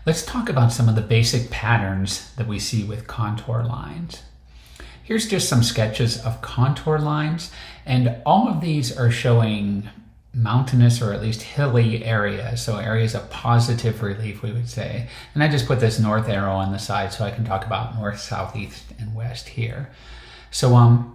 Let's talk about some of the basic patterns that we see with contour lines. Here's just some sketches of contour lines, and all of these are showing mountainous or at least hilly areas, so areas of positive relief, we would say. And I just put this north arrow on the side so I can talk about north, south, east, and west here. So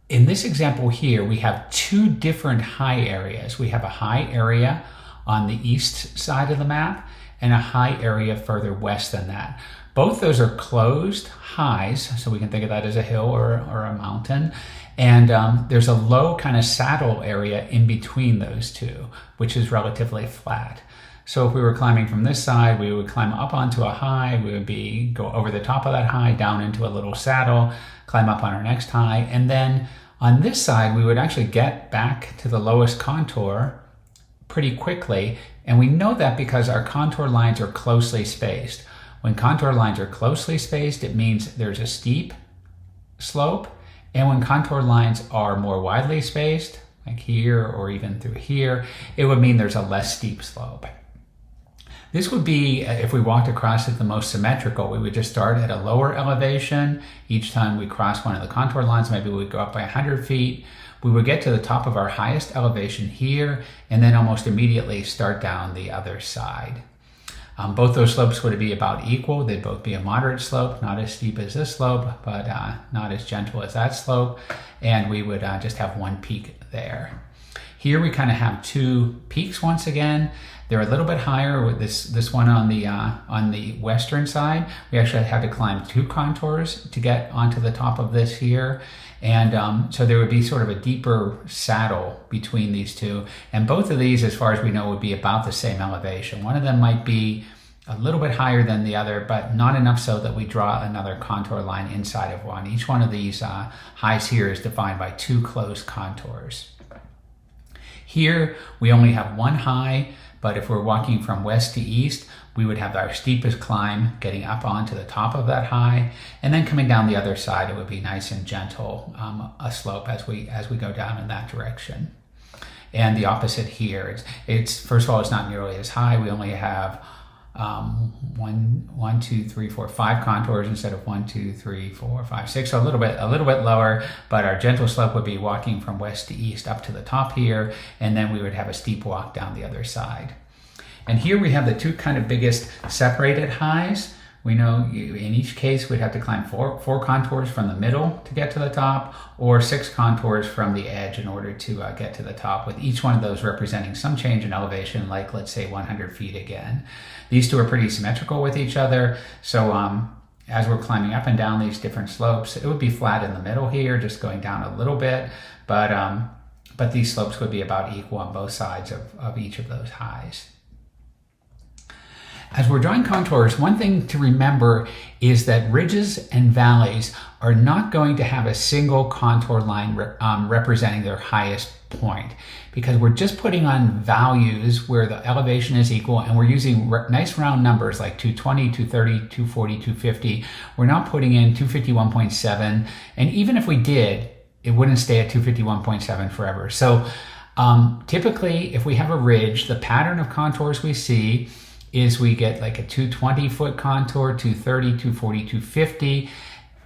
in this example here, we have two different high areas. We have a high area on the east side of the map and a high area further west than that. Both those are closed highs, so we can think of that as a hill or a mountain. And there's a low kind of saddle area in between those two, which is relatively flat. So if we were climbing from this side, we would climb up onto a high, we would go over the top of that high, down into a little saddle, climb up on our next high, and then on this side, we would actually get back to the lowest contour pretty quickly. And we know that because our contour lines are closely spaced. When contour lines are closely spaced, it means there's a steep slope. And when contour lines are more widely spaced, like here or even through here, it would mean there's a less steep slope. This would be, if we walked across it the most symmetrical, we would just start at a lower elevation. Each time we cross one of the contour lines, maybe we'd go up by 100 feet. We would get to the top of our highest elevation here, and then almost immediately start down the other side. Both those slopes would be about equal. They'd both be a moderate slope, not as steep as this slope, but not as gentle as that slope. And we would just have one peak there. Here we kind of have two peaks once again. They're a little bit higher with this one on the western side. We actually had to climb two contours to get onto the top of this here. And so there would be sort of a deeper saddle between these two. And both of these, as far as we know, would be about the same elevation. One of them might be a little bit higher than the other, but not enough so that we draw another contour line inside of one. Each one of these highs here is defined by two closed contours. Here, we only have one high, but if we're walking from west to east, we would have our steepest climb getting up onto the top of that high, and then coming down the other side, it would be nice and gentle, a slope as we go down in that direction. And the opposite here, it's first of all, it's not nearly as high. We only have 1, 2, 3, 4, 5 contours instead of 1, 2, 3, 4, 5, 6. So a little bit lower, but our gentle slope would be walking from west to east up to the top here, and then we would have a steep walk down the other side. And here we have the two kind of biggest separated highs. We know in each case we'd have to climb four contours from the middle to get to the top, or 6 contours from the edge in order to get to the top, with each one of those representing some change in elevation, like let's say 100 feet again. These two are pretty symmetrical with each other, so as we're climbing up and down these different slopes, it would be flat in the middle here, just going down a little bit, but these slopes would be about equal on both sides of each of those highs. As we're drawing contours, one thing to remember is that ridges and valleys are not going to have a single contour line representing their highest point, because we're just putting on values where the elevation is equal, and we're using nice round numbers like 220, 230, 240, 250. We're not putting in 251.7, and even if we did, it wouldn't stay at 251.7 forever. So typically, if we have a ridge, the pattern of contours we see is we get like a 220 foot contour, 230, 240, 250.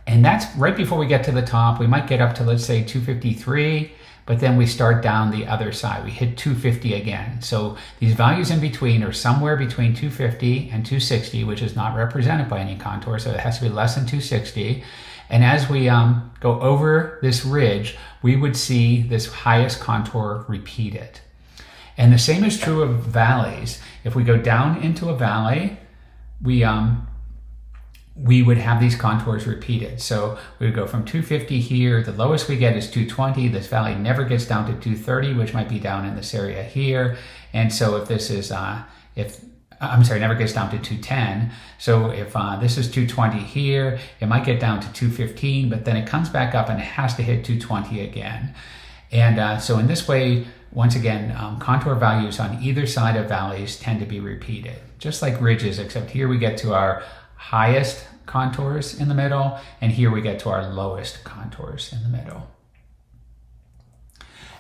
And that's right before we get to the top. We might get up to, let's say, 253, but then we start down the other side. We hit 250 again. So these values in between are somewhere between 250 and 260, which is not represented by any contour, so it has to be less than 260. And as we go over this ridge, we would see this highest contour repeated. And the same is true of valleys. If we go down into a valley, we would have these contours repeated. So we would go from 250 here, the lowest we get is 220. This valley never gets down to 230, which might be down in this area here. And so if this is, never gets down to 210. So if this is 220 here, it might get down to 215, but then it comes back up and it has to hit 220 again. And so in this way, once again, contour values on either side of valleys tend to be repeated, just like ridges, except here we get to our highest contours in the middle, and here we get to our lowest contours in the middle.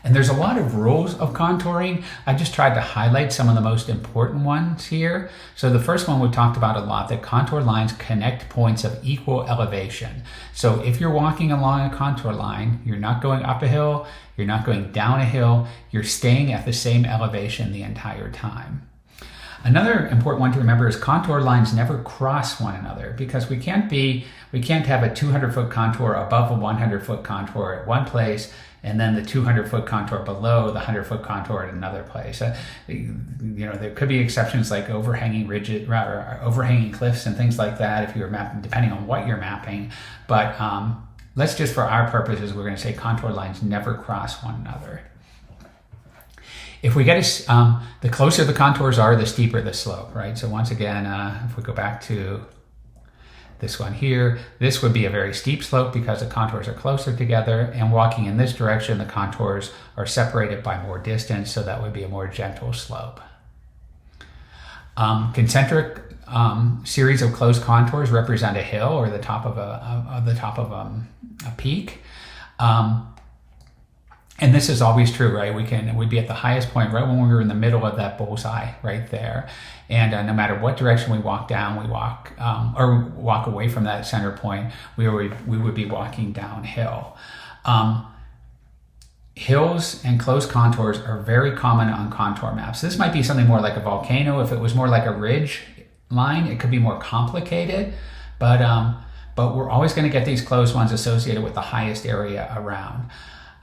And there's a lot of rules of contouring. I just tried to highlight some of the most important ones here. So the first one we talked about a lot, that contour lines connect points of equal elevation. So if you're walking along a contour line, you're not going up a hill, you're not going down a hill, you're staying at the same elevation the entire time. Another important one to remember is contour lines never cross one another, because we can't have a 200-foot contour above a 100-foot contour at one place and then the 200-foot contour below the 100-foot contour at another place. There could be exceptions like overhanging cliffs and things like that if you're mapping, depending on what you're mapping. But let's just, for our purposes, we're going to say contour lines never cross one another. If we get the closer the contours are, the steeper the slope, right? So once again, if we go back to this one here, this would be a very steep slope because the contours are closer together, and walking in this direction, the contours are separated by more distance, so that would be a more gentle slope. Concentric series of closed contours represent a hill or the top of a peak. And this is always true, right? We'd be at the highest point right when we were in the middle of that bullseye right there. And no matter what direction we walk down, or walk away from that center point, we would be walking downhill. Hills and closed contours are very common on contour maps. This might be something more like a volcano. If it was more like a ridge line, it could be more complicated, but we're always going to get these closed ones associated with the highest area around.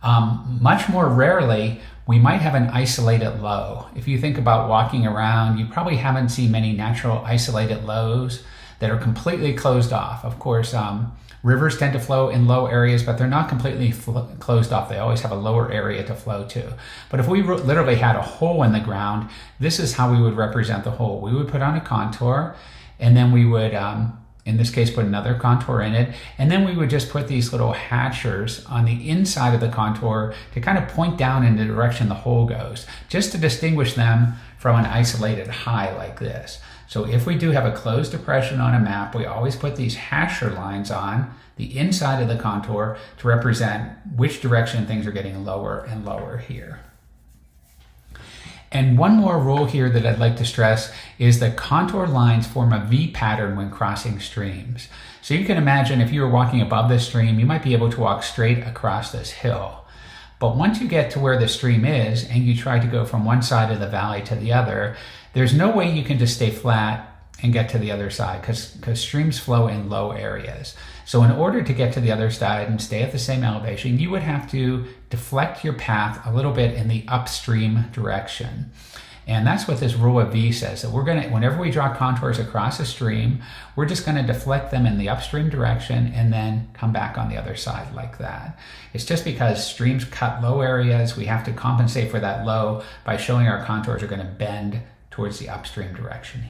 Much more rarely, we might have an isolated low. If you think about walking around, you probably haven't seen many natural isolated lows that are completely closed off. Of course, rivers tend to flow in low areas, but they're not completely closed off. They always have a lower area to flow to. But if we literally had a hole in the ground, this is how we would represent the hole. We would put on a contour, and then we would, in this case, put another contour in it, and then we would just put these little hatchers on the inside of the contour to kind of point down in the direction the hole goes, just to distinguish them from an isolated high like this. So if we do have a closed depression on a map, we always put these hasher lines on the inside of the contour to represent which direction things are getting lower and lower here. And one more rule here that I'd like to stress is that contour lines form a V pattern when crossing streams. So you can imagine if you were walking above this stream, you might be able to walk straight across this hill. But once you get to where the stream is and you try to go from one side of the valley to the other, there's no way you can just stay flat and get to the other side because streams flow in low areas. So in order to get to the other side and stay at the same elevation, you would have to deflect your path a little bit in the upstream direction. And that's what this rule of V says, that whenever we draw contours across a stream, we're just gonna deflect them in the upstream direction and then come back on the other side like that. It's just because streams cut low areas, we have to compensate for that low by showing our contours are gonna bend towards the upstream direction.